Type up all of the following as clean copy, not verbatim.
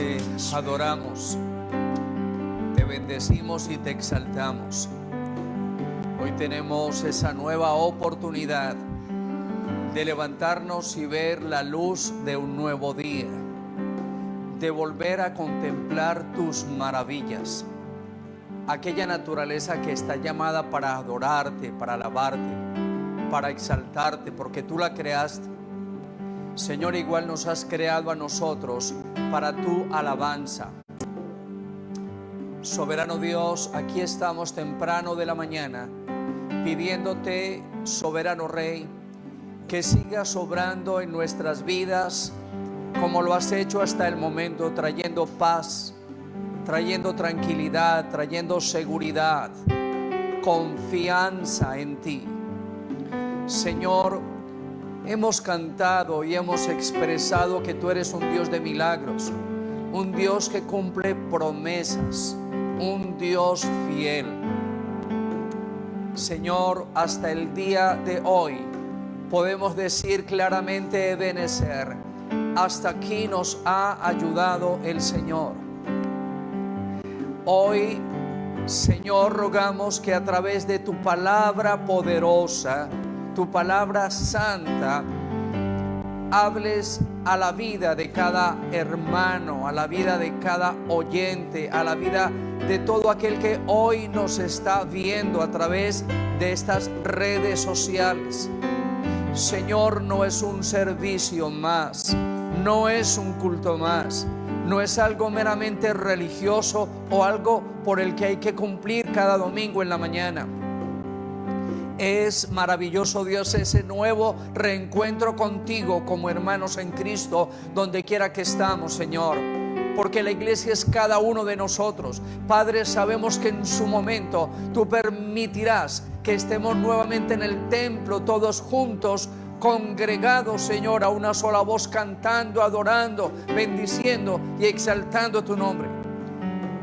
te adoramos, te bendecimos y te exaltamos. Hoy tenemos esa nueva oportunidad de levantarnos y ver la luz de un nuevo día, de volver a contemplar tus maravillas, aquella naturaleza que está llamada para adorarte, para alabarte, para exaltarte, porque tú la creaste. Señor, igual nos has creado a nosotros para tu alabanza. Soberano Dios, aquí estamos temprano de la mañana pidiéndote, soberano Rey, que sigas obrando en nuestras vidas como lo has hecho hasta el momento, trayendo paz, trayendo tranquilidad, trayendo seguridad, confianza en ti. Señor, hemos cantado y hemos expresado que tú eres un Dios de milagros, un Dios que cumple promesas, un Dios fiel. Señor, hasta el día de hoy podemos decir claramente, Ebenezer, hasta aquí nos ha ayudado el Señor. Hoy, Señor, rogamos que a través de tu palabra poderosa, tu palabra santa, hables a la vida de cada hermano, a la vida de cada oyente, a la vida de todo aquel que hoy nos está viendo a través de estas redes sociales. Señor, no es un servicio más, no es un culto más, no es algo meramente religioso o algo por el que hay que cumplir cada domingo en la mañana. Es maravilloso, Dios, ese nuevo reencuentro contigo como hermanos en Cristo, donde quiera que estamos, Señor, porque la iglesia es cada uno de nosotros. Padre, sabemos que en su momento tú permitirás que estemos nuevamente en el templo, todos juntos, congregados, Señor, a una sola voz, cantando, adorando, bendiciendo y exaltando tu nombre.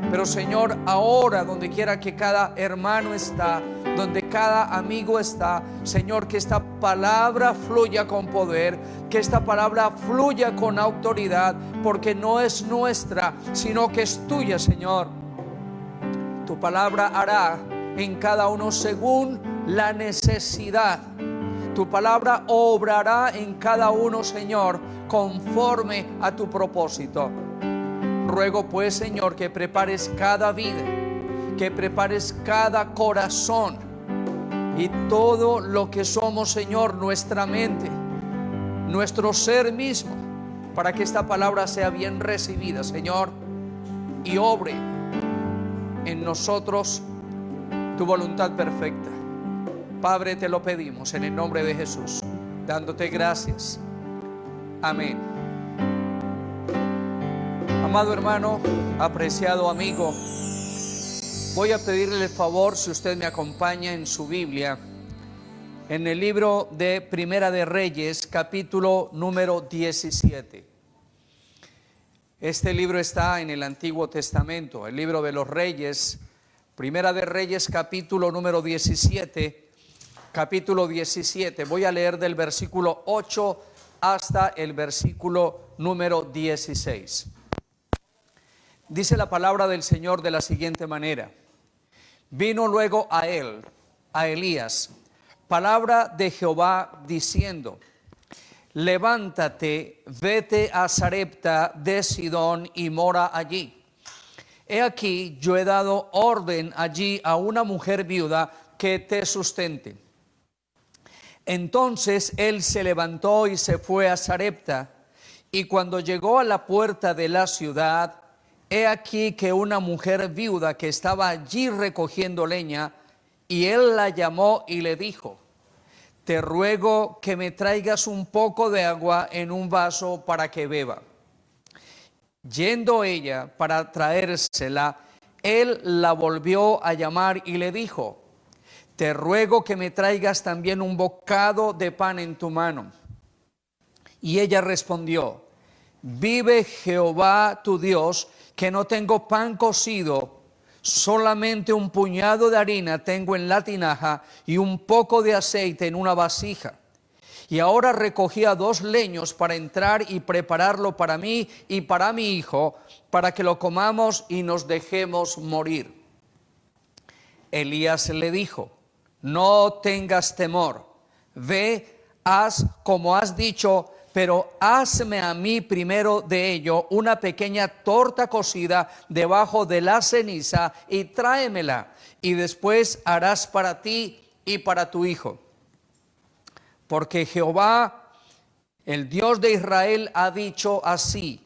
Pero, Señor, ahora donde quiera que cada hermano está, donde cada amigo está, Señor, que esta palabra fluya con poder, que esta palabra fluya con autoridad, porque no es nuestra, sino que es tuya, Señor. Tu palabra hará en cada uno según la necesidad. Tu palabra obrará en cada uno, Señor, conforme a tu propósito. Ruego pues, Señor, que prepares cada vida, que prepares cada corazón y todo lo que somos, Señor, nuestra mente, nuestro ser mismo, para que esta palabra sea bien recibida, Señor, y obre en nosotros tu voluntad perfecta. Padre, te lo pedimos en el nombre de Jesús, dándote gracias. Amén. Amado hermano, apreciado amigo, voy a pedirle el favor, si usted me acompaña en su Biblia, en el libro de Primera de Reyes, capítulo número 17. Este libro está en el Antiguo Testamento, el libro de los Reyes, Primera de Reyes, capítulo número 17, capítulo 17. Voy a leer del versículo 8 hasta el versículo número 16. Dice la palabra del Señor de la siguiente manera: vino luego a él, a Elías, palabra de Jehová diciendo: levántate, vete a Sarepta de Sidón y mora allí. He aquí, yo he dado orden allí a una mujer viuda que te sustente. Entonces él se levantó y se fue a Sarepta, y cuando llegó a la puerta de la ciudad, he aquí que una mujer viuda que estaba allí recogiendo leña, y él la llamó y le dijo: te ruego que me traigas un poco de agua en un vaso para que beba. Yendo ella para traérsela, él la volvió a llamar y le dijo: te ruego que me traigas también un bocado de pan en tu mano. Y ella respondió: vive Jehová tu Dios, que no tengo pan cocido, solamente un puñado de harina tengo en la tinaja y un poco de aceite en una vasija. Y ahora recogía 2 leños para entrar y prepararlo para mí y para mi hijo, para que lo comamos y nos dejemos morir. Elías le dijo: no tengas temor, ve, haz como has dicho, pero hazme a mí primero de ello una pequeña torta cocida debajo de la ceniza y tráemela, y después harás para ti y para tu hijo. Porque Jehová, el Dios de Israel, ha dicho así: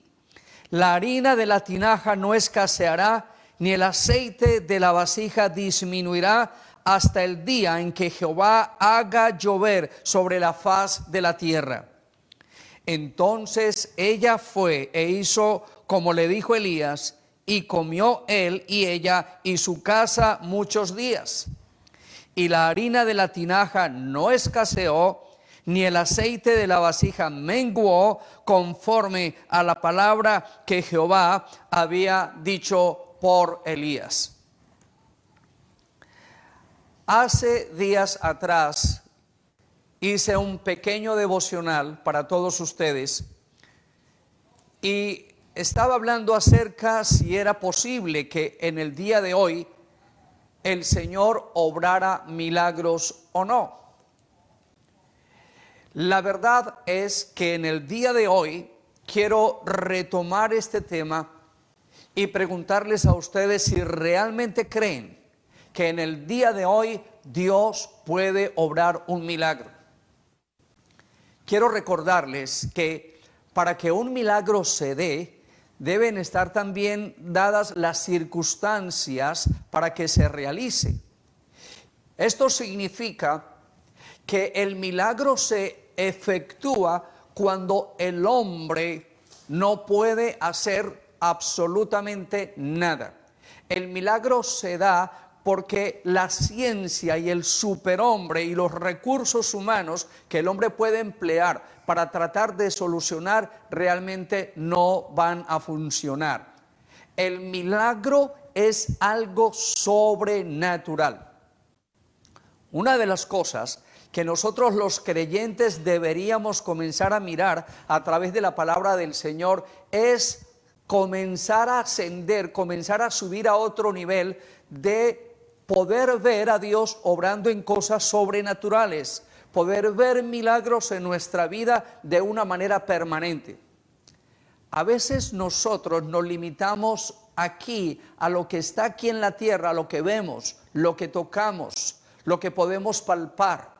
la harina de la tinaja no escaseará, ni el aceite de la vasija disminuirá, hasta el día en que Jehová haga llover sobre la faz de la tierra. Entonces ella fue e hizo como le dijo Elías, y comió él y ella y su casa muchos días. Y la harina de la tinaja no escaseó, ni el aceite de la vasija menguó, conforme a la palabra que Jehová había dicho por Elías. Hace días atrás hice un pequeño devocional para todos ustedes y estaba hablando acerca si era posible que en el día de hoy el Señor obrara milagros o no. La verdad es que en el día de hoy quiero retomar este tema y preguntarles a ustedes si realmente creen que en el día de hoy Dios puede obrar un milagro. Quiero recordarles que para que un milagro se dé, deben estar también dadas las circunstancias para que se realice. Esto significa que el milagro se efectúa cuando el hombre no puede hacer absolutamente nada. El milagro se da porque la ciencia y el superhombre y los recursos humanos que el hombre puede emplear para tratar de solucionar realmente no van a funcionar. El milagro es algo sobrenatural. Una de las cosas que nosotros los creyentes deberíamos comenzar a mirar a través de la palabra del Señor es comenzar a ascender, comenzar a subir a otro nivel de poder ver a Dios obrando en cosas sobrenaturales, poder ver milagros en nuestra vida de una manera permanente. A veces nosotros nos limitamos aquí a lo que está aquí en la tierra, a lo que vemos, lo que tocamos, lo que podemos palpar.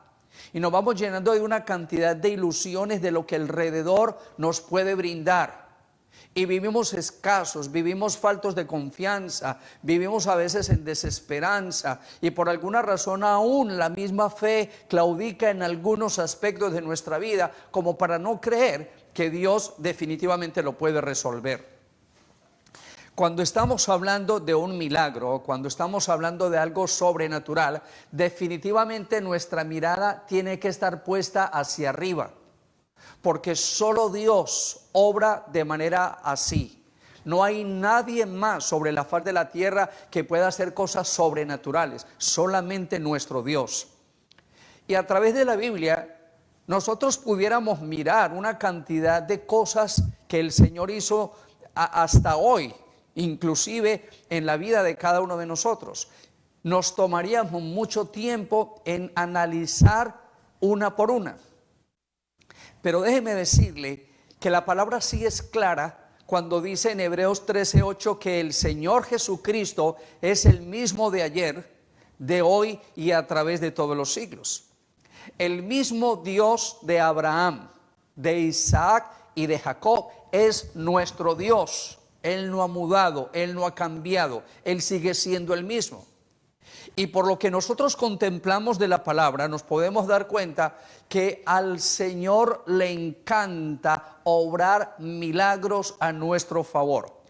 Y nos vamos llenando de una cantidad de ilusiones de lo que alrededor nos puede brindar. Y vivimos escasos, vivimos faltos de confianza, vivimos a veces en desesperanza y por alguna razón aún la misma fe claudica en algunos aspectos de nuestra vida como para no creer que Dios definitivamente lo puede resolver. Cuando estamos hablando de un milagro, cuando estamos hablando de algo sobrenatural, definitivamente nuestra mirada tiene que estar puesta hacia arriba. Porque solo Dios obra de manera así. No hay nadie más sobre la faz de la tierra que pueda hacer cosas sobrenaturales, solamente nuestro Dios. Y a través de la Biblia, nosotros pudiéramos mirar una cantidad de cosas que el Señor hizo hasta hoy, inclusive en la vida de cada uno de nosotros. Nos tomaríamos mucho tiempo en analizar una por una. Pero déjeme decirle que la palabra sí es clara cuando dice en Hebreos 13:8 que el Señor Jesucristo es el mismo de ayer, de hoy y a través de todos los siglos. El mismo Dios de Abraham, de Isaac y de Jacob es nuestro Dios. Él no ha mudado, Él no ha cambiado, Él sigue siendo el mismo. Y por lo que nosotros contemplamos de la palabra, nos podemos dar cuenta que al Señor le encanta obrar milagros a nuestro favor.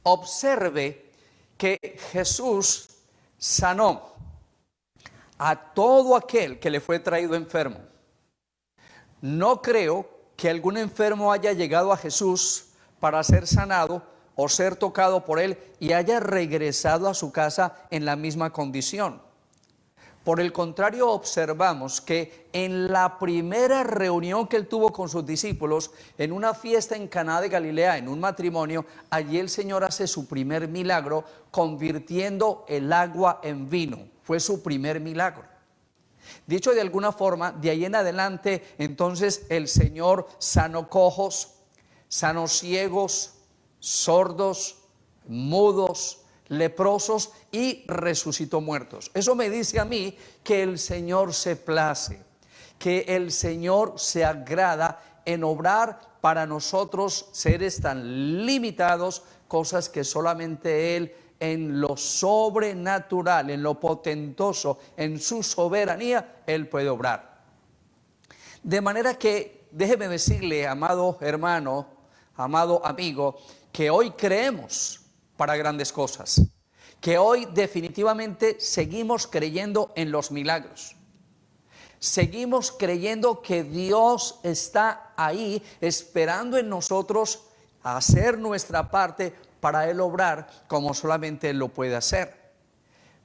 Observe que Jesús sanó a todo aquel que le fue traído enfermo. No creo que algún enfermo haya llegado a Jesús para ser sanado o ser tocado por él y haya regresado a su casa en la misma condición. Por el contrario, observamos que en la primera reunión que él tuvo con sus discípulos, en una fiesta en Caná de Galilea, en un matrimonio, allí el Señor hace su primer milagro, convirtiendo el agua en vino. Fue su primer milagro. Dicho de alguna forma, de ahí en adelante, entonces el Señor sanó cojos, sanó ciegos, sordos, mudos, leprosos y resucitó muertos. Eso me dice a mí que el Señor se place, que el Señor se agrada en obrar para nosotros, seres tan limitados, cosas que solamente Él, en lo sobrenatural, en lo potentoso, en su soberanía, Él puede obrar. De manera que, déjeme decirle, amado hermano, amado amigo, que hoy creemos para grandes cosas, que hoy definitivamente seguimos creyendo en los milagros. Seguimos creyendo que Dios está ahí esperando en nosotros a hacer nuestra parte para Él obrar como solamente Él lo puede hacer.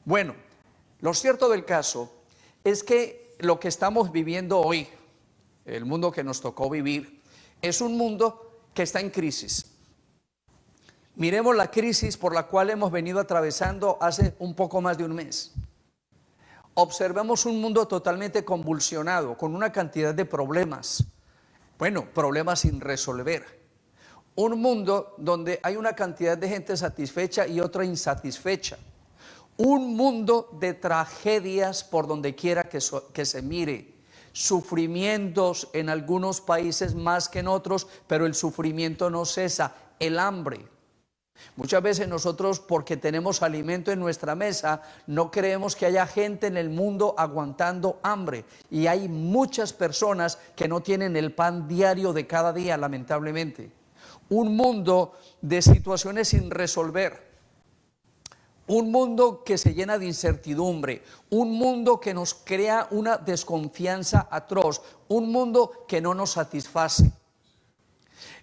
Bueno, lo cierto del caso es que lo que estamos viviendo hoy, el mundo que nos tocó vivir, es un mundo que está en crisis. Miremos la crisis por la cual hemos venido atravesando hace un poco más de un mes. Observemos un mundo totalmente convulsionado, con una cantidad de problemas. Bueno, problemas sin resolver. Un mundo donde hay una cantidad de gente satisfecha y otra insatisfecha. Un mundo de tragedias por donde quiera que se mire. Sufrimientos en algunos países más que en otros, pero el sufrimiento no cesa. El hambre. Muchas veces nosotros, porque tenemos alimento en nuestra mesa, no creemos que haya gente en el mundo aguantando hambre. Y hay muchas personas que no tienen el pan diario de cada día, lamentablemente. Un mundo de situaciones sin resolver. Un mundo que se llena de incertidumbre. Un mundo que nos crea una desconfianza atroz. Un mundo que no nos satisface.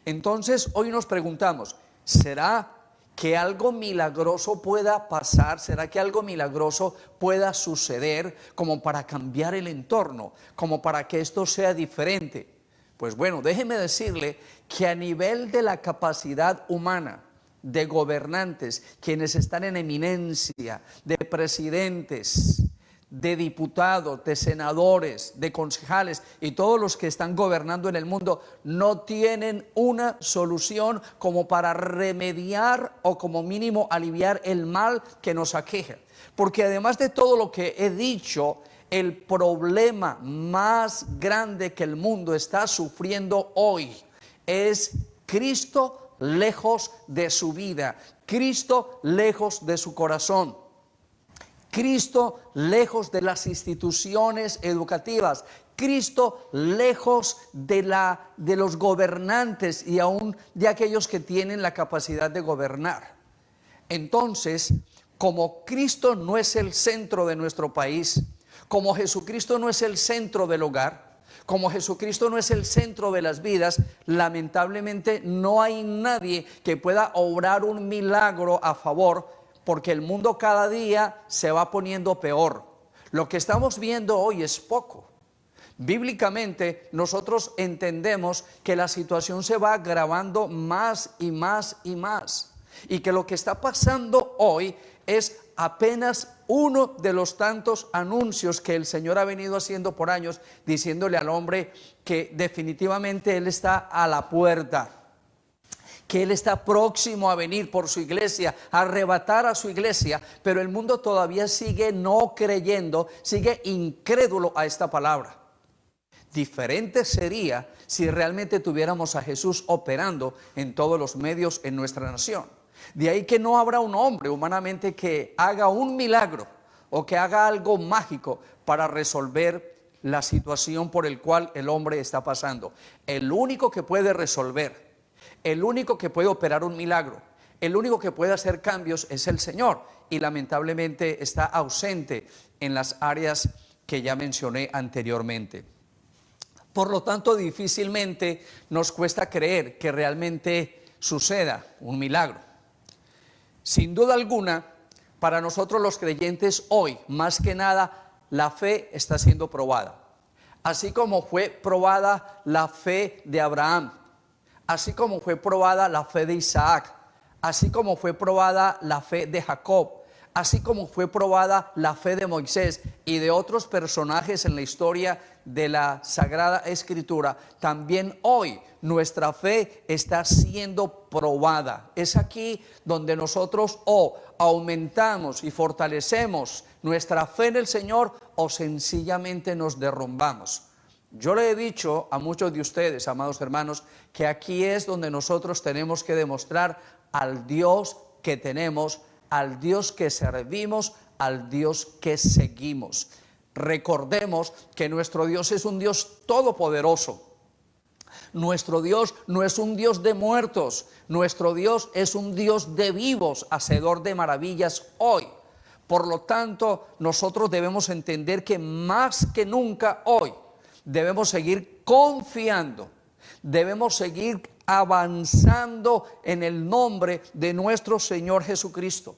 Entonces, hoy nos preguntamos, ¿será que algo milagroso pueda pasar? ¿Será que algo milagroso pueda suceder como para cambiar el entorno, como para que esto sea diferente? Pues bueno, déjeme decirle que a nivel de la capacidad humana, de gobernantes, quienes están en eminencia, de presidentes, de diputados, de senadores, de concejales y todos los que están gobernando en el mundo, no tienen una solución como para remediar o como mínimo aliviar el mal que nos aqueja. Porque además de todo lo que he dicho, el problema más grande que el mundo está sufriendo hoy es Cristo lejos de su vida, Cristo lejos de su corazón. Cristo lejos de las instituciones educativas, Cristo lejos de los gobernantes y aún de aquellos que tienen la capacidad de gobernar. Entonces, como Cristo no es el centro de nuestro país, como Jesucristo no es el centro del hogar, como Jesucristo no es el centro de las vidas, lamentablemente no hay nadie que pueda obrar un milagro a favor, porque el mundo cada día se va poniendo peor. Lo que estamos viendo hoy es poco. Bíblicamente nosotros entendemos que la situación se va agravando más y más y más, y que lo que está pasando hoy es apenas uno de los tantos anuncios que el Señor ha venido haciendo por años, diciéndole al hombre que definitivamente Él está a la puerta, que Él está próximo a venir por su iglesia, a arrebatar a su iglesia, pero el mundo todavía sigue no creyendo, sigue incrédulo a esta palabra. Diferente sería si realmente tuviéramos a Jesús operando en todos los medios en nuestra nación. De ahí que no habrá un hombre humanamente que haga un milagro o que haga algo mágico para resolver la situación por el cual el hombre está pasando. El único que puede resolver, el único que puede operar un milagro, el único que puede hacer cambios es el Señor, y lamentablemente está ausente en las áreas que ya mencioné anteriormente. Por lo tanto, difícilmente nos cuesta creer que realmente suceda un milagro. Sin duda alguna, para nosotros los creyentes hoy, más que nada, la fe está siendo probada. Así como fue probada la fe de Abraham, así como fue probada la fe de Isaac, así como fue probada la fe de Jacob, así como fue probada la fe de Moisés y de otros personajes en la historia de la Sagrada Escritura, también hoy nuestra fe está siendo probada. Es aquí donde nosotros o aumentamos y fortalecemos nuestra fe en el Señor o sencillamente nos derrumbamos. Yo le he dicho a muchos de ustedes, amados hermanos, que aquí es donde nosotros tenemos que demostrar al Dios que tenemos, al Dios que servimos, al Dios que seguimos. Recordemos que nuestro Dios es un Dios todopoderoso. Nuestro Dios no es un Dios de muertos, nuestro Dios es un Dios de vivos, hacedor de maravillas hoy. Por lo tanto, nosotros debemos entender que más que nunca hoy debemos seguir confiando, debemos seguir avanzando en el nombre de nuestro Señor Jesucristo.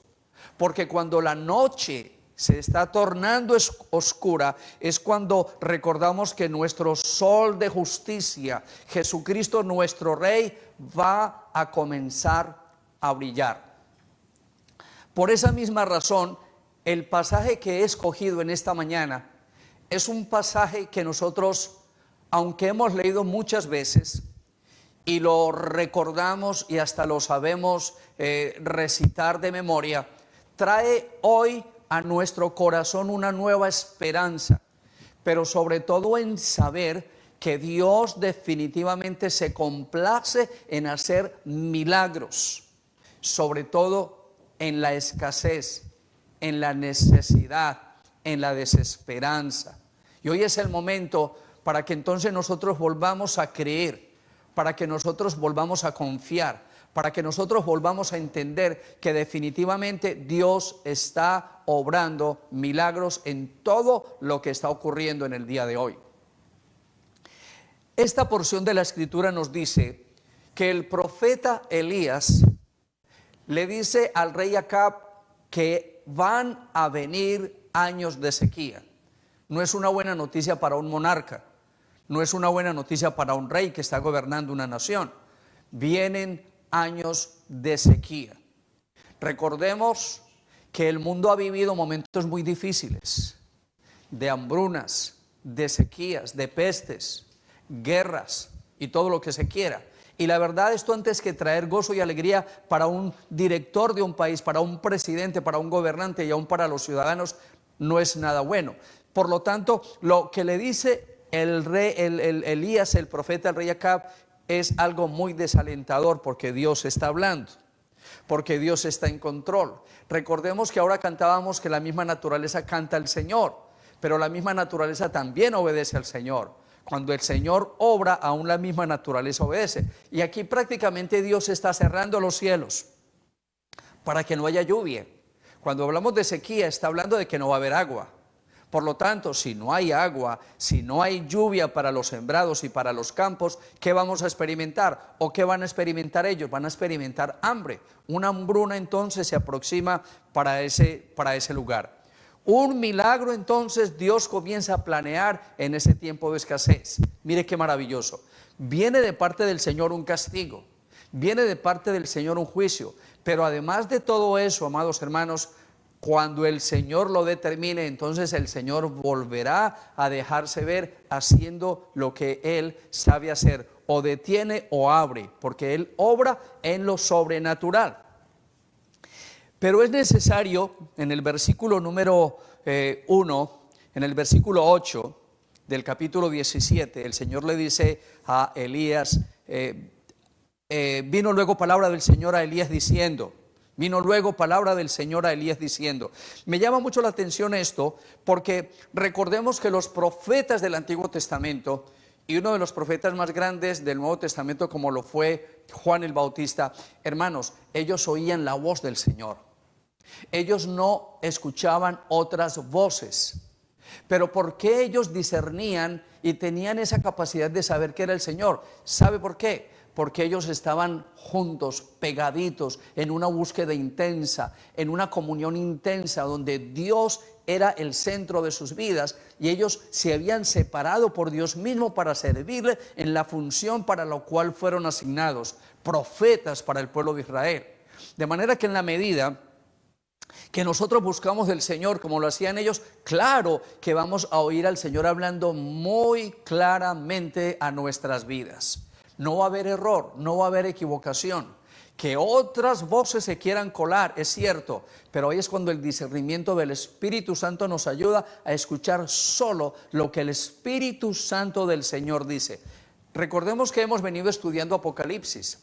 Porque cuando la noche se está tornando oscura, es cuando recordamos que nuestro sol de justicia, Jesucristo nuestro Rey, va a comenzar a brillar. Por esa misma razón, el pasaje que he escogido en esta mañana es un pasaje que nosotros, aunque hemos leído muchas veces y lo recordamos y hasta lo sabemos recitar de memoria, trae hoy a nuestro corazón una nueva esperanza, pero sobre todo en saber que Dios definitivamente se complace en hacer milagros, sobre todo en la escasez, en la necesidad, en la desesperanza. Y hoy es el momento para que entonces nosotros volvamos a creer, para que nosotros volvamos a confiar, para que nosotros volvamos a entender que definitivamente Dios está obrando milagros en todo lo que está ocurriendo en el día de hoy. Esta porción de la Escritura nos dice que el profeta Elías le dice al rey Acab que van a venir años de sequía. No es una buena noticia para un monarca, no es una buena noticia para un rey que está gobernando una nación. Vienen años de sequía. Recordemos que el mundo ha vivido momentos muy difíciles, de hambrunas, de sequías, de pestes, guerras y todo lo que se quiera. Y la verdad, esto antes que traer gozo y alegría para un director de un país, para un presidente, para un gobernante y aún para los ciudadanos, no es nada bueno. Por lo tanto, lo que le dice Elías, el profeta, el rey Acab, es algo muy desalentador, porque Dios está hablando, porque Dios está en control. Recordemos que ahora cantábamos que la misma naturaleza canta al Señor, pero la misma naturaleza también obedece al Señor. Cuando el Señor obra, aún la misma naturaleza obedece. Y aquí prácticamente Dios está cerrando los cielos para que no haya lluvia. Cuando hablamos de sequía, está hablando de que no va a haber agua. Por lo tanto, si no hay agua, si no hay lluvia para los sembrados y para los campos, ¿qué vamos a experimentar? ¿O qué van a experimentar ellos? Van a experimentar hambre. Una hambruna entonces se aproxima para ese lugar. Un milagro entonces Dios comienza a planear en ese tiempo de escasez. Mire qué maravilloso. Viene de parte del Señor un castigo, viene de parte del Señor un juicio, pero además de todo eso, amados hermanos, cuando el Señor lo determine, entonces el Señor volverá a dejarse ver haciendo lo que Él sabe hacer, o detiene o abre, porque Él obra en lo sobrenatural. Pero es necesario, en el versículo número 1, en el versículo 8 del capítulo 17, el Señor le dice a Elías, vino luego palabra del Señor a Elías diciendo, me llama mucho la atención esto, porque recordemos que los profetas del Antiguo Testamento, y uno de los profetas más grandes del Nuevo Testamento, como lo fue Juan el Bautista, hermanos, ellos oían la voz del Señor. Ellos no escuchaban otras voces. Pero ¿por qué ellos discernían y tenían esa capacidad de saber que era el Señor? ¿Sabe por qué? porque ellos estaban juntos, pegaditos, en una búsqueda intensa, en una comunión intensa, donde Dios era el centro de sus vidas, y ellos se habían separado por Dios mismo para servirle en la función para la cual fueron asignados, profetas para el pueblo de Israel. De manera que en la medida que nosotros buscamos del Señor como lo hacían ellos, claro que vamos a oír al Señor hablando muy claramente a nuestras vidas. No va a haber error, no va a haber equivocación. Que otras voces se quieran colar, es cierto, pero ahí es cuando el discernimiento del Espíritu Santo nos ayuda a escuchar solo lo que el Espíritu Santo del Señor dice. Recordemos que hemos venido estudiando Apocalipsis,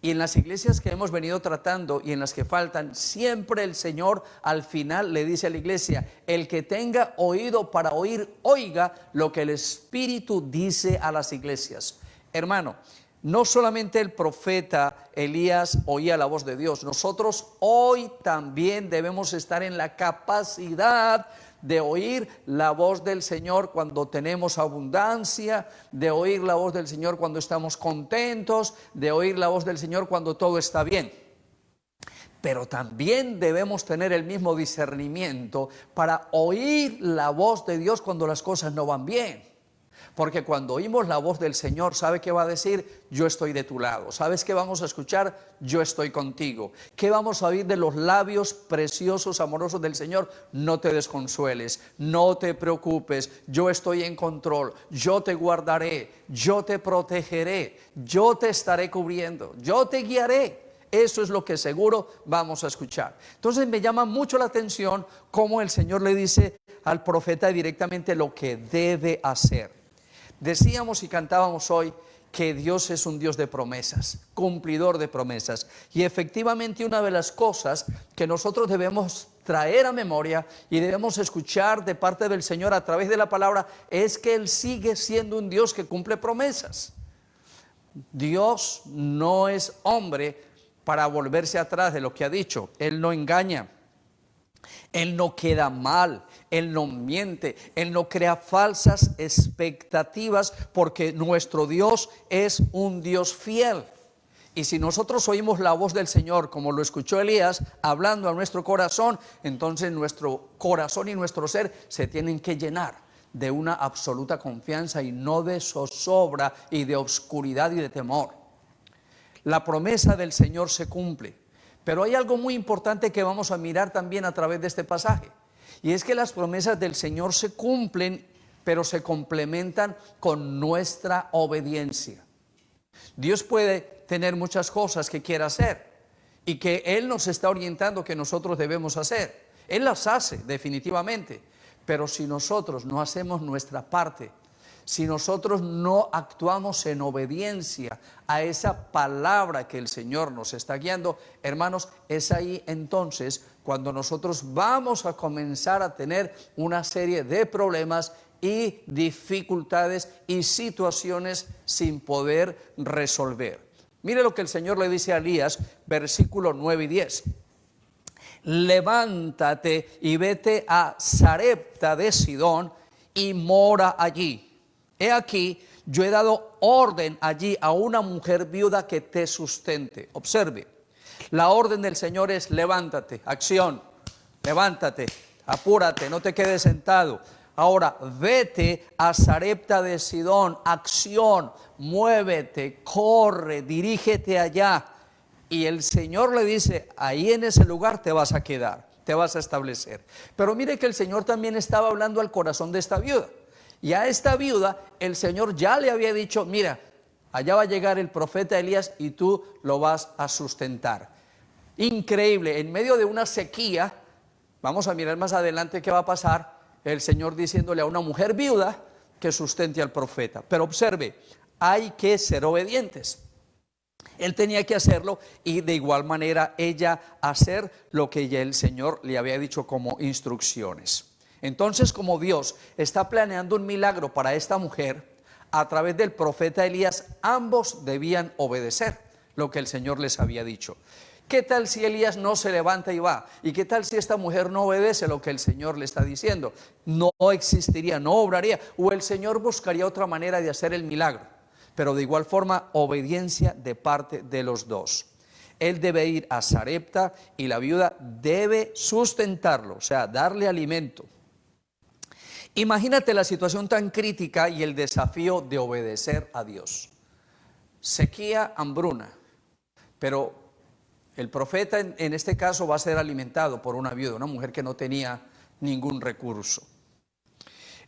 y en las iglesias que hemos venido tratando y en las que faltan, siempre el Señor al final le dice a la iglesia: el que tenga oído para oír, oiga lo que el Espíritu dice a las iglesias. Hermano, no solamente el profeta Elías oía la voz de Dios, nosotros hoy también debemos estar en la capacidad de oír la voz del Señor cuando tenemos abundancia, de oír la voz del Señor cuando estamos contentos, de oír la voz del Señor cuando todo está bien. Pero también debemos tener el mismo discernimiento para oír la voz de Dios cuando las cosas no van bien. Porque cuando oímos la voz del Señor, ¿sabe qué va a decir? Yo estoy de tu lado. ¿Sabes qué vamos a escuchar? Yo estoy contigo. ¿Qué vamos a oír de los labios preciosos, amorosos del Señor? No te desconsueles, no te preocupes, yo estoy en control, yo te guardaré, yo te protegeré, yo te estaré cubriendo, yo te guiaré. Eso es lo que seguro vamos a escuchar. Entonces me llama mucho la atención cómo el Señor le dice al profeta directamente lo que debe hacer. Decíamos y cantábamos hoy que Dios es un Dios de promesas, cumplidor de promesas. Y efectivamente una de las cosas que nosotros debemos traer a memoria y debemos escuchar de parte del Señor a través de la palabra es que Él sigue siendo un Dios que cumple promesas. Dios no es hombre para volverse atrás de lo que ha dicho. Él no engaña, Él no queda mal, Él no miente, Él no crea falsas expectativas, porque nuestro Dios es un Dios fiel. Y si nosotros oímos la voz del Señor como lo escuchó Elías hablando a nuestro corazón, entonces nuestro corazón y nuestro ser se tienen que llenar de una absoluta confianza y no de zozobra y de oscuridad y de temor. La promesa del Señor se cumple, pero hay algo muy importante que vamos a mirar también a través de este pasaje, y es que las promesas del Señor se cumplen, pero se complementan con nuestra obediencia. Dios puede tener muchas cosas que quiera hacer y que Él nos está orientando que nosotros debemos hacer. Él las hace definitivamente, pero si nosotros no hacemos nuestra parte, si nosotros no actuamos en obediencia a esa palabra que el Señor nos está guiando, hermanos, es ahí entonces cuando nosotros vamos a comenzar a tener una serie de problemas y dificultades y situaciones sin poder resolver. Mire lo que el Señor le dice a Elías, versículos 9 y 10. Levántate y vete a Sarepta de Sidón y mora allí. He aquí, yo he dado orden allí a una mujer viuda que te sustente. Observe, la orden del Señor es: levántate, acción, levántate, apúrate, no te quedes sentado. Ahora, vete a Sarepta de Sidón, acción, muévete, corre, dirígete allá. Y el Señor le dice: ahí en ese lugar te vas a quedar, te vas a establecer. Pero mire que el Señor también estaba hablando al corazón de esta viuda. Y a esta viuda el Señor ya le había dicho: mira, allá va a llegar el profeta Elías y tú lo vas a sustentar. Increíble, en medio de una sequía, vamos a mirar más adelante qué va a pasar, el Señor diciéndole a una mujer viuda que sustente al profeta. Pero observe, hay que ser obedientes. Él tenía que hacerlo y de igual manera ella hacer lo que ya el Señor le había dicho como instrucciones. Entonces, como Dios está planeando un milagro para esta mujer, a través del profeta Elías, ambos debían obedecer lo que el Señor les había dicho. ¿Qué tal si Elías no se levanta y va? ¿Y qué tal si esta mujer no obedece lo que el Señor le está diciendo? No existiría, no obraría, o el Señor buscaría otra manera de hacer el milagro. pero de igual forma obediencia de parte de los dos. Él debe ir a Sarepta y la viuda debe sustentarlo, o sea, darle alimento. Imagínate la situación tan crítica y el desafío de obedecer a Dios. Sequía, hambruna, pero el profeta en este caso va a ser alimentado por una viuda, una mujer que no tenía ningún recurso.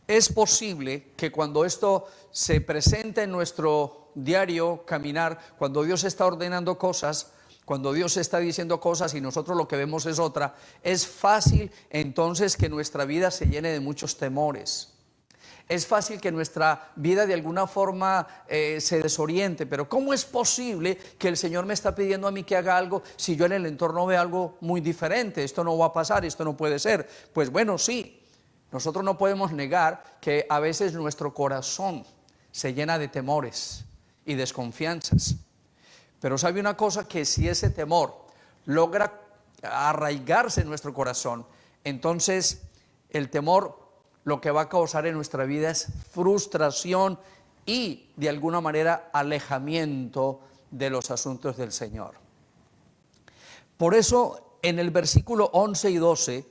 Es posible que cuando esto se presenta en nuestro diario caminar, cuando Dios está ordenando cosas, cuando Dios está diciendo cosas y nosotros lo que vemos es otra, es fácil entonces que nuestra vida se llene de muchos temores. Es fácil que nuestra vida de alguna forma se desoriente, pero ¿cómo es posible que el Señor me está pidiendo a mí que haga algo si yo en el entorno veo algo muy diferente? Esto no va a pasar, esto no puede ser. Pues bueno, sí, nosotros no podemos negar que a veces nuestro corazón se llena de temores y desconfianzas. Pero sabe una cosa, que si ese temor logra arraigarse en nuestro corazón, entonces el temor lo que va a causar en nuestra vida es frustración y de alguna manera alejamiento de los asuntos del Señor. Por eso en el versículo 11 y 12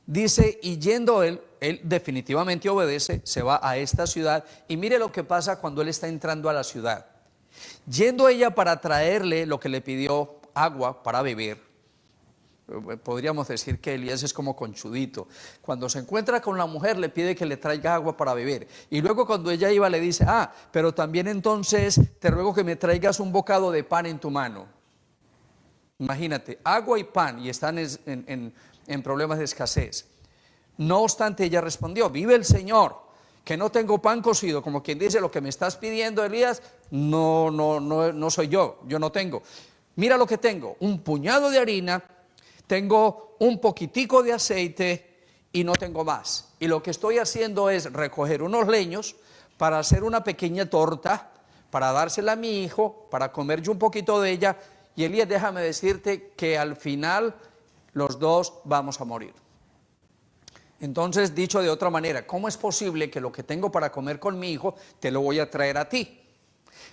dice, y yendo él definitivamente obedece, se va a esta ciudad, y mire lo que pasa cuando él está entrando a la ciudad. Yendo ella para traerle lo que le pidió, agua para beber. Podríamos decir que Elías es como conchudito. Cuando se encuentra con la mujer le pide que le traiga agua para beber. Y luego cuando ella iba le dice, pero también entonces te ruego que me traigas un bocado de pan en tu mano. Imagínate, agua y pan, y están en problemas de escasez. No obstante ella respondió, vive el Señor, que no tengo pan cocido, como quien dice, lo que me estás pidiendo, Elías, no soy yo no tengo. Mira lo que tengo, un puñado de harina, tengo un poquitico de aceite y no tengo más. Y lo que estoy haciendo es recoger unos leños para hacer una pequeña torta, para dársela a mi hijo, para comer yo un poquito de ella. Y Elías, déjame decirte que al final los dos vamos a morir. Entonces, dicho de otra manera, ¿cómo es posible que lo que tengo para comer con mi hijo te lo voy a traer a ti?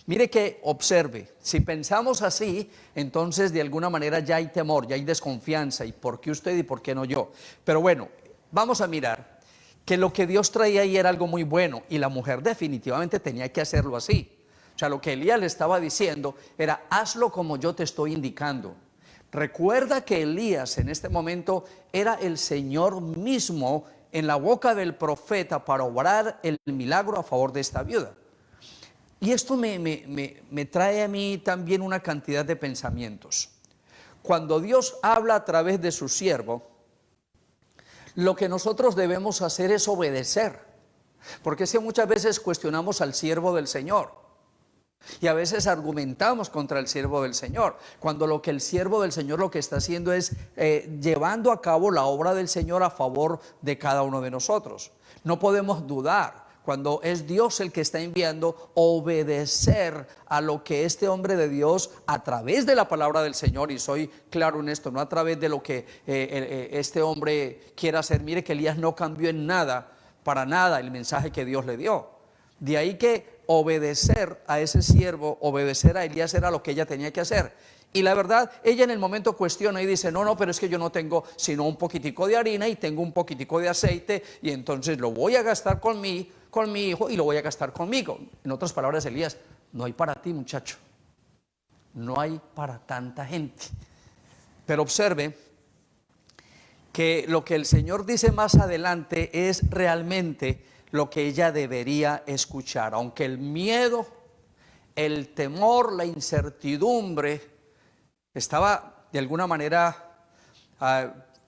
Mire que observe, si pensamos así, entonces de alguna manera ya hay temor, ya hay desconfianza, y ¿por qué usted y por qué no yo? Pero bueno, vamos a mirar que lo que Dios traía ahí era algo muy bueno, y la mujer definitivamente tenía que hacerlo así. O sea, lo que Elías le estaba diciendo era, hazlo como yo te estoy indicando. Recuerda que Elías en este momento era el Señor mismo en la boca del profeta para obrar el milagro a favor de esta viuda. Y esto me trae a mí también una cantidad de pensamientos. Cuando Dios habla a través de su siervo, lo que nosotros debemos hacer es obedecer. Porque es que muchas veces cuestionamos al siervo del Señor. Y a veces argumentamos contra el siervo del Señor, cuando lo que el siervo del Señor lo que está haciendo es llevando a cabo la obra del Señor a favor de cada uno de nosotros. No podemos dudar, cuando es Dios el que está enviando, obedecer a lo que este hombre de Dios, a través de la palabra del Señor, y soy claro en esto, no a través de lo que este hombre quiera hacer. Mire que Elías no cambió en nada, para nada, el mensaje que Dios le dio. De ahí que obedecer a ese siervo, obedecer a Elías era lo que ella tenía que hacer. Y la verdad, ella en el momento cuestiona y dice, no, pero es que yo no tengo sino un poquitico de harina y tengo un poquitico de aceite, y entonces lo voy a gastar con mi hijo y lo voy a gastar conmigo. En otras palabras, Elías, no hay para ti, muchacho, no hay para tanta gente. Pero observe que lo que el Señor dice más adelante es realmente lo que ella debería escuchar. Aunque el miedo, el temor, la incertidumbre estaba de alguna manera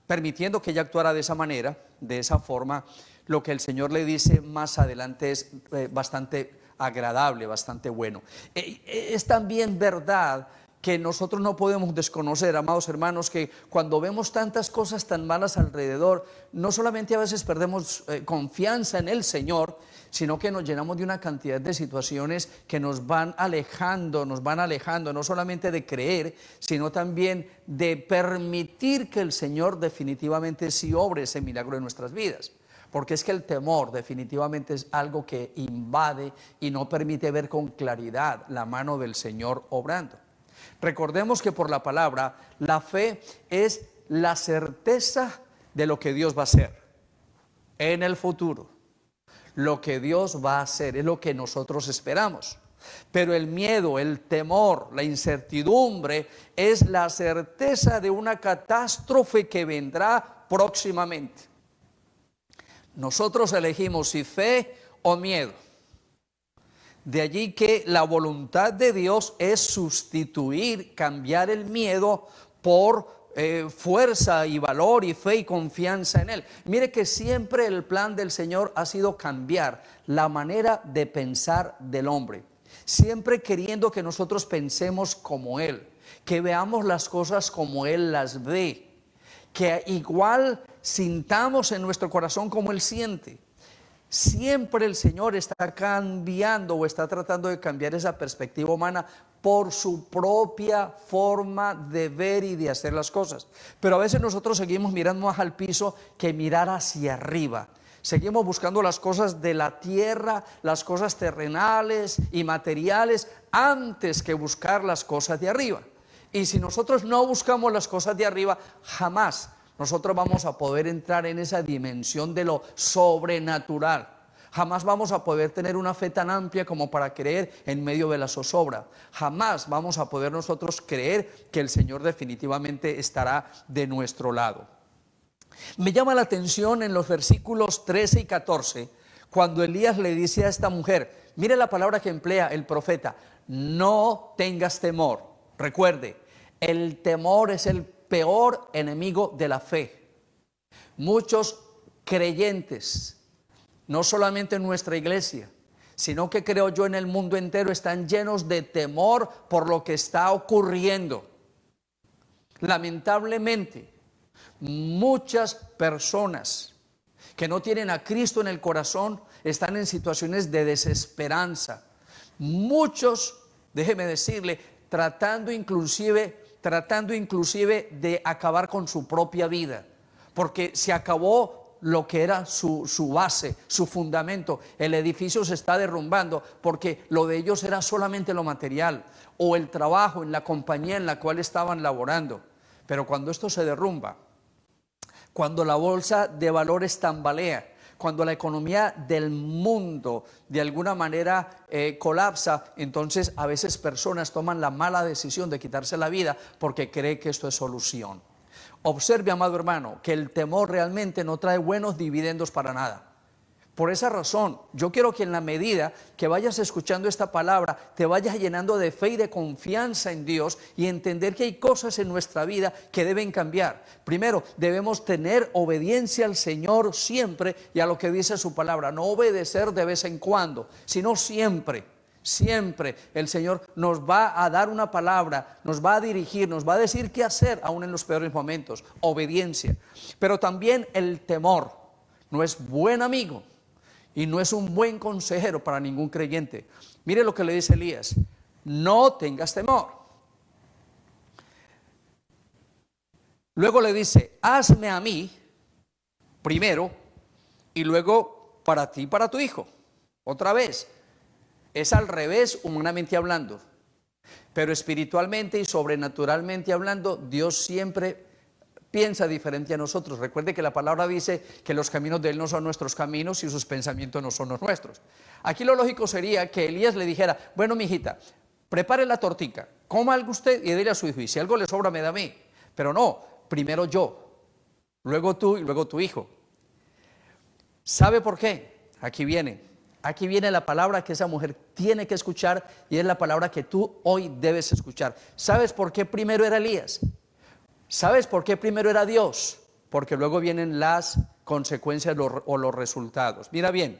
permitiendo que ella actuara de esa manera, de esa forma, lo que el Señor le dice más adelante es bastante agradable, bastante bueno. Es también verdad que nosotros no podemos desconocer, amados hermanos, que cuando vemos tantas cosas tan malas alrededor, no solamente a veces perdemos confianza en el Señor, sino que nos llenamos de una cantidad de situaciones que nos van alejando, no solamente de creer, sino también de permitir que el Señor definitivamente sí obre ese milagro en nuestras vidas. Porque es que el temor definitivamente es algo que invade y no permite ver con claridad la mano del Señor obrando. Recordemos que por la palabra, la fe es la certeza de lo que Dios va a hacer en el futuro. Lo que Dios va a hacer es lo que nosotros esperamos. Pero el miedo, el temor, la incertidumbre es la certeza de una catástrofe que vendrá próximamente. Nosotros elegimos si fe o miedo. De allí que la voluntad de Dios es sustituir, cambiar el miedo por fuerza y valor y fe y confianza en Él. Mire que siempre el plan del Señor ha sido cambiar la manera de pensar del hombre. Siempre queriendo que nosotros pensemos como Él, que veamos las cosas como Él las ve, que igual sintamos en nuestro corazón como Él siente. Siempre el Señor está cambiando o está tratando de cambiar esa perspectiva humana por su propia forma de ver y de hacer las cosas. Pero a veces nosotros seguimos mirando más al piso que mirar hacia arriba. Seguimos buscando las cosas de la tierra, las cosas terrenales y materiales, antes que buscar las cosas de arriba. Y si nosotros no buscamos las cosas de arriba, jamás nosotros vamos a poder entrar en esa dimensión de lo sobrenatural. Jamás vamos a poder tener una fe tan amplia como para creer en medio de la zozobra. Jamás vamos a poder nosotros creer que el Señor definitivamente estará de nuestro lado. Me llama la atención en los versículos 13 y 14, cuando Elías le dice a esta mujer, mire la palabra que emplea el profeta, no tengas temor. Recuerde, el temor es el peor enemigo de la fe. Muchos creyentes, no solamente en nuestra iglesia, sino que creo yo en el mundo entero, están llenos de temor por lo que está ocurriendo. Lamentablemente, muchas personas que no tienen a Cristo en el corazón están en situaciones de desesperanza. Muchos, déjeme decirle, tratando inclusive de acabar con su propia vida, porque se acabó lo que era su base, su fundamento. El edificio se está derrumbando porque lo de ellos era solamente lo material o el trabajo en la compañía en la cual estaban laborando. Pero cuando esto se derrumba, cuando la bolsa de valores tambalea, cuando la economía del mundo de alguna manera colapsa, entonces a veces personas toman la mala decisión de quitarse la vida porque cree que esto es solución. Observe, amado hermano, que el temor realmente no trae buenos dividendos para nada. Por esa razón, yo quiero que en la medida que vayas escuchando esta palabra, te vayas llenando de fe y de confianza en Dios y entender que hay cosas en nuestra vida que deben cambiar. Primero, debemos tener obediencia al Señor siempre y a lo que dice su palabra. No obedecer de vez en cuando, sino siempre. Siempre el Señor nos va a dar una palabra, nos va a dirigir, nos va a decir qué hacer aún en los peores momentos. Obediencia. Pero también el temor no es buen amigo. Y no es un buen consejero para ningún creyente. Mire lo que le dice Elías: no tengas temor. Luego le dice: hazme a mí primero y luego para ti y para tu hijo. Otra vez, es al revés humanamente hablando, pero espiritualmente y sobrenaturalmente hablando, Dios siempre piensa diferente a nosotros. Recuerde que la palabra dice que los caminos de Él no son nuestros caminos y sus pensamientos no son los nuestros. Aquí lo lógico sería que Elías le dijera: bueno, mijita, prepare la tortica, coma algo usted y dile a su hijo, y si algo le sobra me da a mí. Pero no, primero yo, luego tú y luego tu hijo. ¿Sabe por qué? Aquí viene la palabra que esa mujer tiene que escuchar, y es la palabra que tú hoy debes escuchar. ¿Sabes por qué primero era Elías? ¿Sabes por qué primero era Dios? Porque luego vienen las consecuencias o los resultados. Mira bien,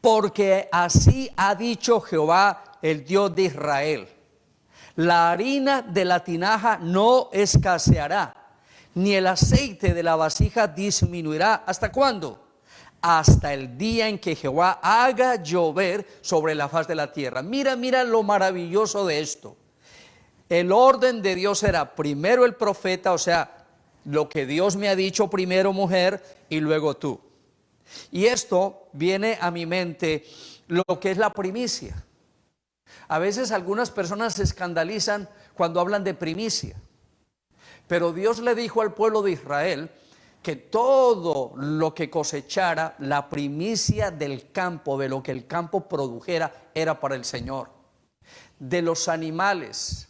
porque así ha dicho Jehová, el Dios de Israel: la harina de la tinaja no escaseará, ni el aceite de la vasija disminuirá. ¿Hasta cuándo? Hasta el día en que Jehová haga llover sobre la faz de la tierra. Mira lo maravilloso de esto. El orden de Dios era primero el profeta, o sea, lo que Dios me ha dicho primero, mujer, y luego tú. Y esto viene a mi mente lo que es la primicia. A veces algunas personas se escandalizan cuando hablan de primicia. Pero Dios le dijo al pueblo de Israel que todo lo que cosechara, la primicia del campo, de lo que el campo produjera, era para el Señor. De los animales,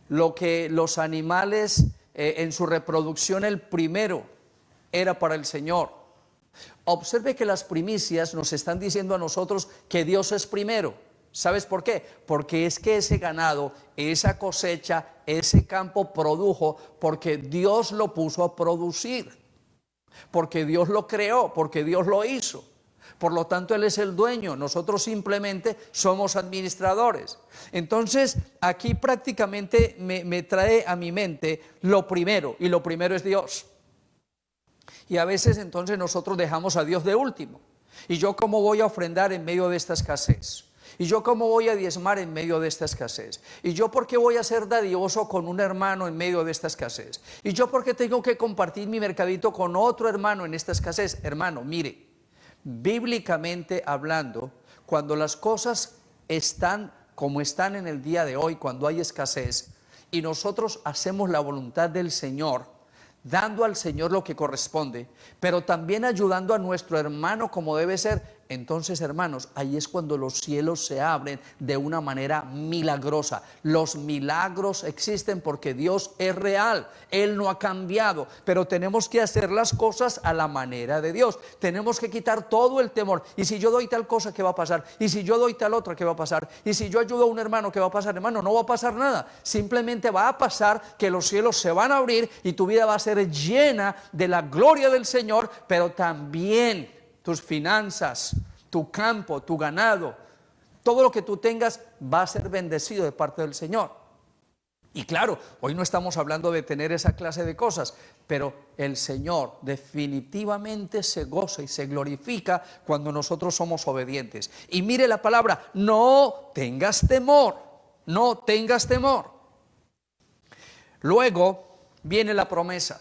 lo que los animales en su reproducción, el primero, era para el Señor. Observe que las primicias nos están diciendo a nosotros que Dios es primero. ¿Sabes por qué? Porque es que ese ganado, esa cosecha, ese campo produjo porque Dios lo puso a producir, porque Dios lo creó, porque Dios lo hizo. Por lo tanto, Él es el dueño, nosotros simplemente somos administradores. Entonces, aquí prácticamente me trae a mi mente lo primero, y lo primero es Dios. Y a veces entonces nosotros dejamos a Dios de último. ¿Y yo cómo voy a ofrendar en medio de esta escasez? ¿Y yo cómo voy a diezmar en medio de esta escasez? ¿Y yo por qué voy a ser dadivoso con un hermano en medio de esta escasez? ¿Y yo por qué tengo que compartir mi mercadito con otro hermano en esta escasez? Hermano, mire, bíblicamente hablando, cuando las cosas están como están en el día de hoy, cuando hay escasez, y nosotros hacemos la voluntad del Señor, dando al Señor lo que corresponde, pero también ayudando a nuestro hermano como debe ser, entonces, hermanos, ahí es cuando los cielos se abren de una manera milagrosa. Los milagros existen porque Dios es real, Él no ha cambiado, pero tenemos que hacer las cosas a la manera de Dios. Tenemos que quitar todo el temor. Y si yo doy tal cosa, ¿qué va a pasar? Y si yo doy tal otra, ¿qué va a pasar? Y si yo ayudo a un hermano, ¿qué va a pasar? Hermano, no va a pasar nada. Simplemente va a pasar que los cielos se van a abrir y tu vida va a ser llena de la gloria del Señor, pero también tus finanzas, tu campo, tu ganado, todo lo que tú tengas va a ser bendecido de parte del Señor. Y claro, hoy no estamos hablando de tener esa clase de cosas, pero el Señor definitivamente se goza y se glorifica cuando nosotros somos obedientes. Y mire la palabra, no tengas temor, no tengas temor. Luego viene la promesa.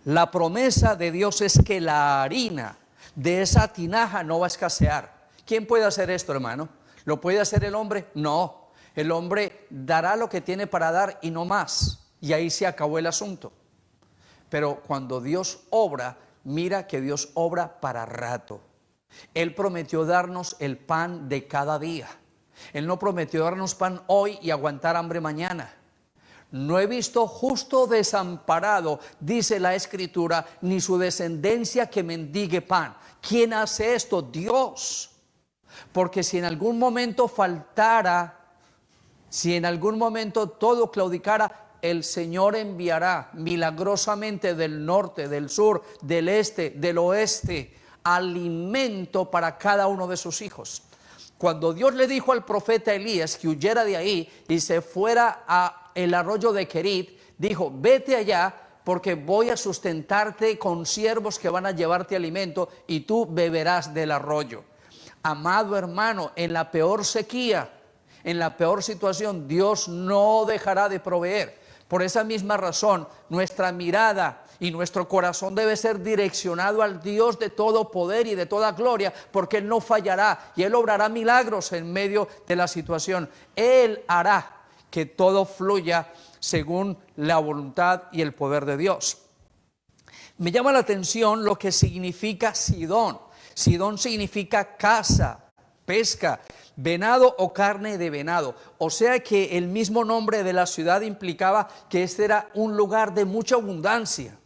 La promesa de Dios es que la harina de esa tinaja no va a escasear. ¿Quién puede hacer esto, hermano? ¿Lo puede hacer el hombre? No. El hombre dará lo que tiene para dar y no más. Y ahí se acabó el asunto. Pero cuando Dios obra, mira que Dios obra para rato. Él prometió darnos el pan de cada día. Él no prometió darnos pan hoy y aguantar hambre mañana. No he visto justo desamparado, dice la Escritura, ni su descendencia que mendigue pan. ¿Quién hace esto? Dios. Porque si en algún momento faltara, si en algún momento todo claudicara, el Señor enviará milagrosamente del norte, del sur, del este, del oeste, alimento para cada uno de sus hijos. Cuando Dios le dijo al profeta Elías que huyera de ahí y se fuera a el arroyo de Querit, dijo, vete allá porque voy a sustentarte con siervos que van a llevarte alimento y tú beberás del arroyo. Amado hermano, en la peor sequía, en la peor situación, Dios no dejará de proveer. Por esa misma razón, nuestra mirada y nuestro corazón debe ser direccionado al Dios de todo poder y de toda gloria, porque Él no fallará y Él obrará milagros en medio de la situación. Él hará que todo fluya según la voluntad y el poder de Dios. Me llama la atención lo que significa Sidón. Sidón significa caza, pesca, venado o carne de venado. O sea que el mismo nombre de la ciudad implicaba que este era un lugar de mucha abundancia.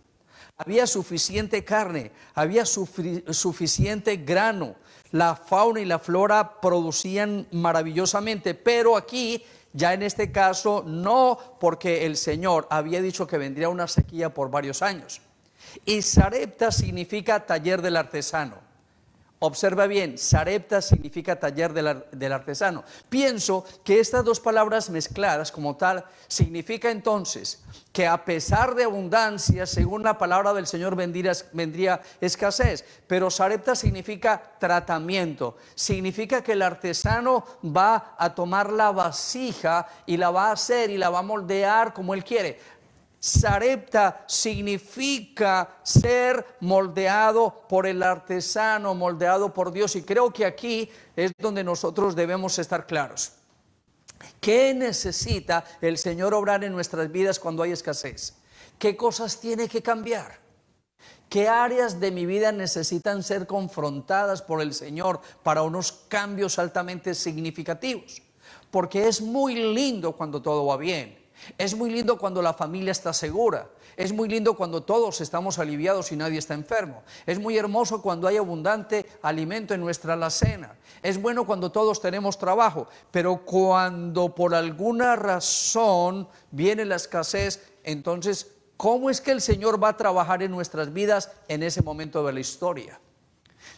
Había suficiente carne, había suficiente grano. La fauna y la flora producían maravillosamente, pero aquí, ya en este caso, no, porque el Señor había dicho que vendría una sequía por varios años. Y Sarepta significa taller del artesano. Observa bien, Sarepta significa taller del artesano. Pienso que estas dos palabras mezcladas como tal significa entonces que a pesar de abundancia, según la palabra del Señor, vendría escasez. Pero Sarepta significa tratamiento. Significa que el artesano va a tomar la vasija y la va a hacer y la va a moldear como él quiere. Sarepta significa ser moldeado por el artesano, moldeado por Dios. Y creo que aquí es donde nosotros debemos estar claros. ¿Qué necesita el Señor obrar en nuestras vidas cuando hay escasez? ¿Qué cosas tiene que cambiar? ¿Qué áreas de mi vida necesitan ser confrontadas por el Señor para unos cambios altamente significativos? Porque es muy lindo cuando todo va bien. Es muy lindo cuando la familia está segura. Es muy lindo cuando todos estamos aliviados y nadie está enfermo. Es muy hermoso cuando hay abundante alimento en nuestra alacena. Es bueno cuando todos tenemos trabajo. Pero cuando por alguna razón viene la escasez, entonces, ¿cómo es que el Señor va a trabajar en nuestras vidas en ese momento de la historia?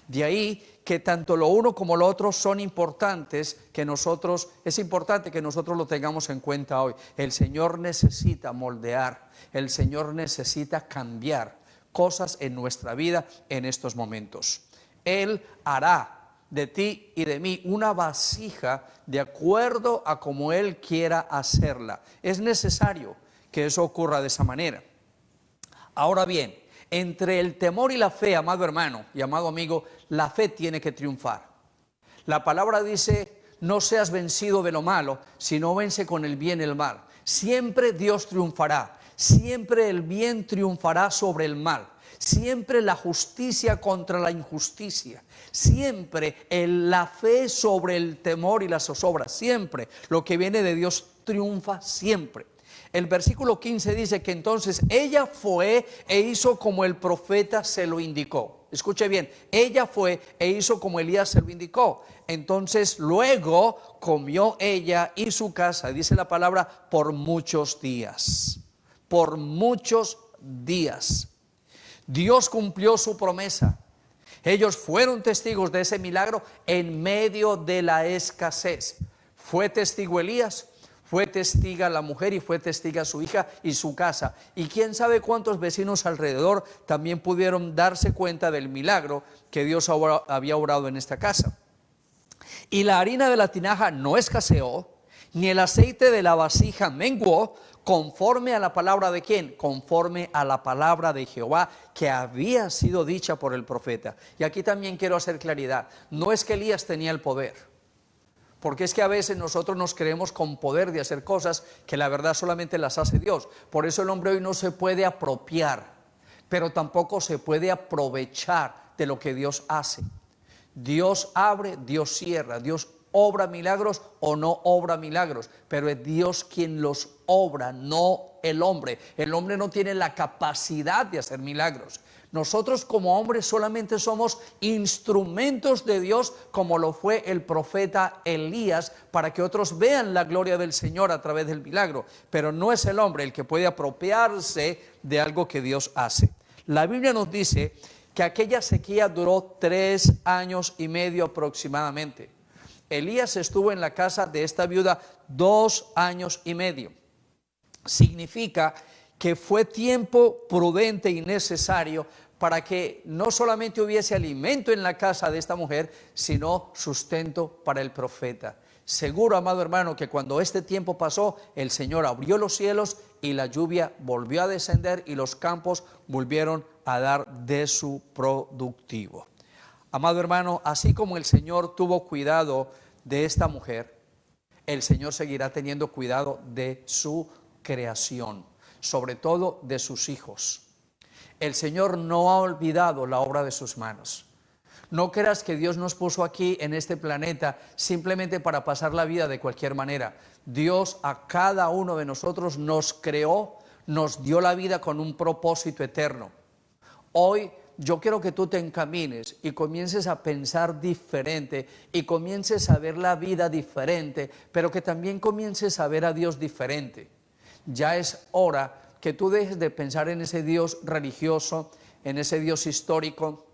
De ahí que tanto lo uno como lo otro son importantes, es importante que nosotros lo tengamos en cuenta hoy. El Señor necesita moldear, el Señor necesita cambiar cosas en nuestra vida en estos momentos. Él hará de ti y de mí una vasija de acuerdo a como Él quiera hacerla. Es necesario que eso ocurra de esa manera. Ahora bien, entre el temor y la fe, amado hermano y amado amigo, la fe tiene que triunfar. La palabra dice, no seas vencido de lo malo, sino vence con el bien el mal. Siempre Dios triunfará, siempre el bien triunfará sobre el mal, siempre la justicia contra la injusticia, siempre la fe sobre el temor y la zozobra, siempre lo que viene de Dios triunfa siempre. El versículo 15 dice que entonces ella fue e hizo como el profeta se lo indicó. Escuche bien, ella fue e hizo como Elías se lo indicó. Entonces luego comió ella y su casa, dice la palabra, por muchos días. Por muchos días. Dios cumplió su promesa. Ellos fueron testigos de ese milagro en medio de la escasez. Fue testigo Elías, fue testiga la mujer y fue testiga su hija y su casa. Y quién sabe cuántos vecinos alrededor también pudieron darse cuenta del milagro que Dios había obrado en esta casa. Y la harina de la tinaja no escaseó, ni el aceite de la vasija menguó, conforme a la palabra de ¿quién? Conforme a la palabra de Jehová que había sido dicha por el profeta. Y aquí también quiero hacer claridad. No es que Elías tenía el poder. Porque es que a veces nosotros nos creemos con poder de hacer cosas que la verdad solamente las hace Dios. Por eso el hombre hoy no se puede apropiar, pero tampoco se puede aprovechar de lo que Dios hace. Dios abre, Dios cierra, Dios obra milagros o no obra milagros, pero es Dios quien los obra, no el hombre. El hombre no tiene la capacidad de hacer milagros. Nosotros como hombres solamente somos instrumentos de Dios, como lo fue el profeta Elías, para que otros vean la gloria del Señor a través del milagro. Pero no es el hombre el que puede apropiarse de algo que Dios hace. La Biblia nos dice que aquella sequía duró 3 años y medio aproximadamente. Elías estuvo en la casa de esta viuda 2 años y medio. Significa que fue tiempo prudente y necesario para que no solamente hubiese alimento en la casa de esta mujer, sino sustento para el profeta. Seguro, amado hermano, que cuando este tiempo pasó, el Señor abrió los cielos y la lluvia volvió a descender y los campos volvieron a dar de su productivo. Amado hermano, así como el Señor tuvo cuidado de esta mujer, el Señor seguirá teniendo cuidado de su creación, sobre todo de sus hijos. El Señor no ha olvidado la obra de sus manos. No creas que Dios nos puso aquí en este planeta simplemente para pasar la vida de cualquier manera. Dios a cada uno de nosotros nos creó, nos dio la vida con un propósito eterno. Hoy yo quiero que tú te encamines y comiences a pensar diferente y comiences a ver la vida diferente, pero que también comiences a ver a Dios diferente. Ya es hora que tú dejes de pensar en ese Dios religioso, en ese Dios histórico,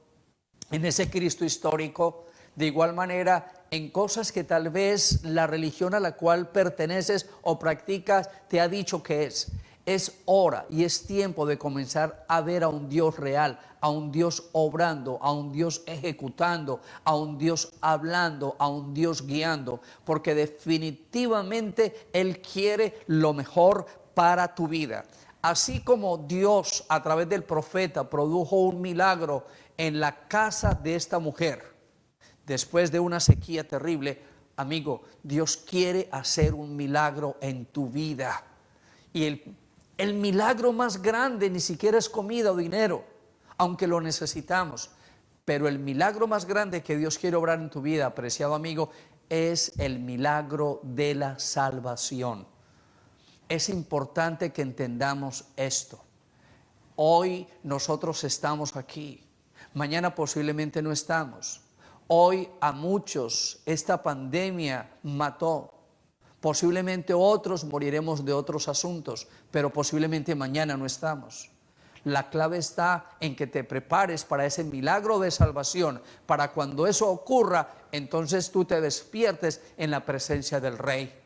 en ese Cristo histórico, de igual manera en cosas que tal vez la religión a la cual perteneces o practicas te ha dicho que es. Es hora y es tiempo de comenzar a ver a un Dios real, a un Dios obrando, a un Dios ejecutando, a un Dios hablando, a un Dios guiando, porque definitivamente Él quiere lo mejor para tu vida. Así como Dios a través del profeta produjo un milagro en la casa de esta mujer, después de una sequía terrible, amigo, Dios quiere hacer un milagro en tu vida. Y el milagro más grande ni siquiera es comida o dinero, aunque lo necesitamos. Pero el milagro más grande que Dios quiere obrar en tu vida, apreciado amigo, es el milagro de la salvación. Es importante que entendamos esto. Hoy nosotros estamos aquí, mañana posiblemente no estamos. Hoy a muchos esta pandemia mató. Posiblemente otros moriremos de otros asuntos, pero posiblemente mañana no estamos. La clave está en que te prepares para ese milagro de salvación, para cuando eso ocurra, entonces tú te despiertes en la presencia del Rey.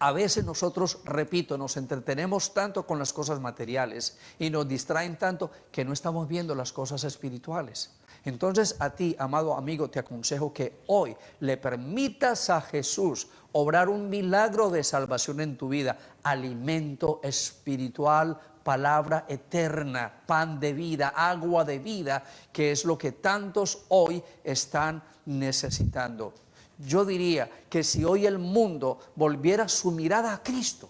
A veces nosotros, repito, nos entretenemos tanto con las cosas materiales y nos distraen tanto que no estamos viendo las cosas espirituales. Entonces a ti, amado amigo, te aconsejo que hoy le permitas a Jesús obrar un milagro de salvación en tu vida, alimento espiritual, palabra eterna, pan de vida, agua de vida, que es lo que tantos hoy están necesitando. Yo diría que si hoy el mundo volviera su mirada a Cristo,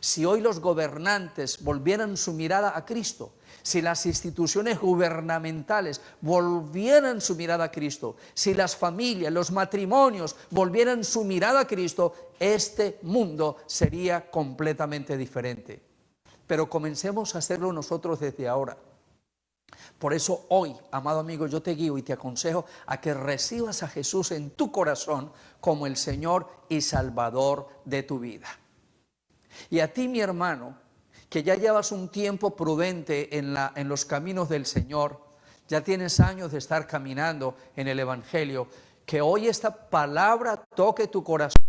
si hoy los gobernantes volvieran su mirada a Cristo, si las instituciones gubernamentales volvieran su mirada a Cristo, si las familias, los matrimonios volvieran su mirada a Cristo, este mundo sería completamente diferente. Pero comencemos a hacerlo nosotros desde ahora. Por eso hoy, amado amigo, yo te guío y te aconsejo a que recibas a Jesús en tu corazón como el Señor y Salvador de tu vida. Y a ti, mi hermano, que ya llevas un tiempo prudente en los caminos del Señor, ya tienes años de estar caminando en el Evangelio, que hoy esta palabra toque tu corazón